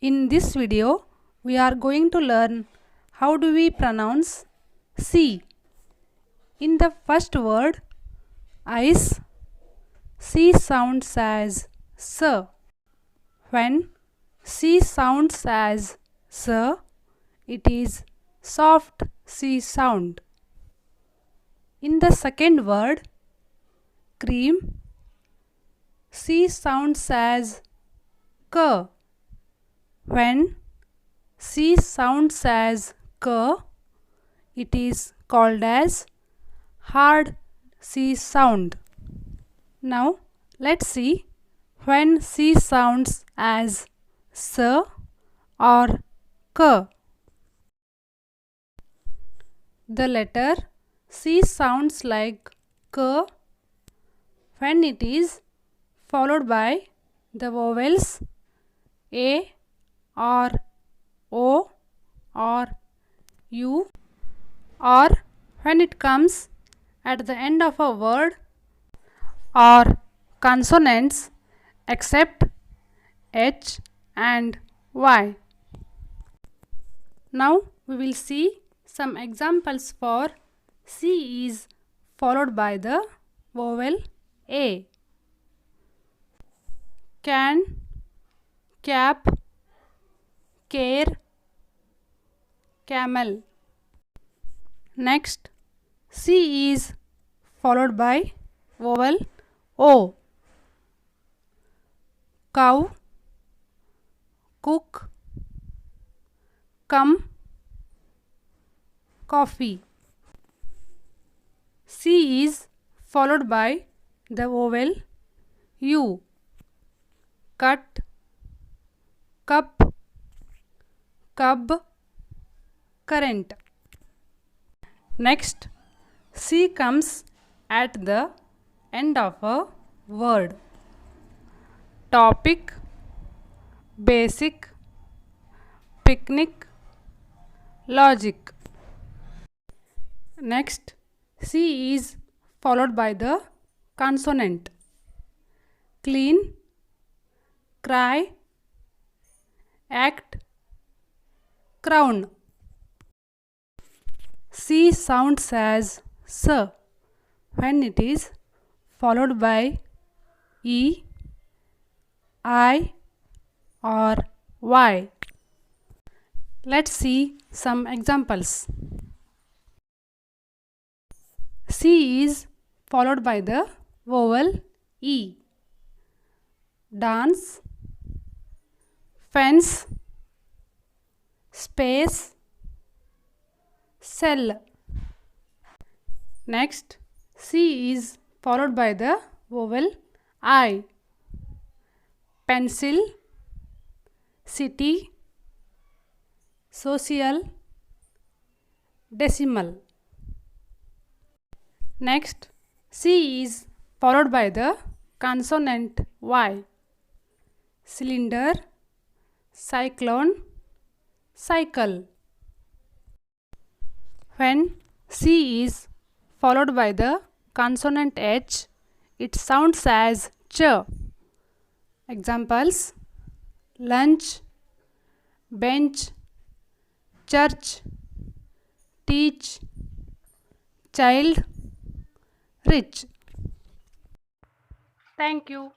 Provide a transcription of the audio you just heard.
In this video, we are going to learn how do we pronounce C. In the first word, ice, C sounds as S. When C sounds as S, it is soft C sound. In the second word, cream, C sounds as K. When C sounds as K, it is called as hard C sound. Now let's see when C sounds as S or K. The letter C sounds like K when it is followed by the vowels A or O or U, or when it comes at the end of a word, or consonants except H and Y. Now we will see some examples for C is followed by the vowel A. Can, cap, care, camel. Next, C is followed by vowel O. Cow, cook, come, coffee. C is followed by the vowel U. Cut, cup, cub, current. Next, C comes at the end of a word. Topic, basic, picnic, logic. Next, C is followed by the consonant. Clean, cry, act, crown. C sounds as S when it is followed by E, I or Y. Let's see some examples. C is followed by the vowel E. Dance, fence, space, cell. Next, C is followed by the vowel I. Pencil, city, social, decimal. Next, C is followed by the consonant Y. Cylinder, cyclone, cycle. When C is followed by the consonant H, it sounds as Ch. Examples: lunch, bench, church, teach, child, rich. Thank you.